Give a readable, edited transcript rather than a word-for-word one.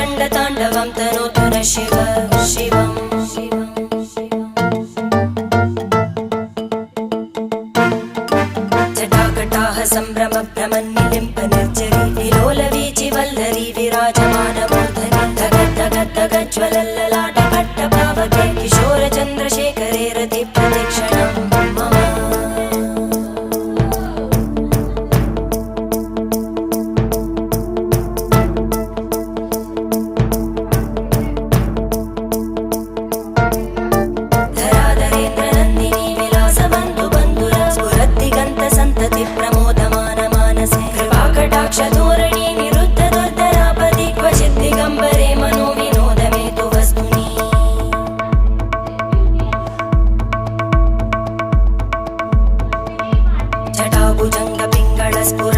रङ्गताण्डवं तनोतु न शिव शिवम् जटाकटाः सम्भ्रमभ्रमन्निलिम्ब निर्जरी विलोलवीचि वल्लरी विराजमानमूर्धनि धगज्ज्वलल्ललाटपट्टपावके किशोरचन्द्रशेखरे रतिप्रतिक्षणं मम धराधरेन्द्रनन्दिनी विलासबन्धुबन्धुर स्फुरद्दिगन्तसन्तति प्रमोदमान मानसे कृपाकटाक्षधोरणी निरुद्ध दुर्धरापदि क्वचित् दिगम्बरे मनो विनोदमेतु वस्तुनि जटाभुजङ्ग पिङ्गळ स्फुर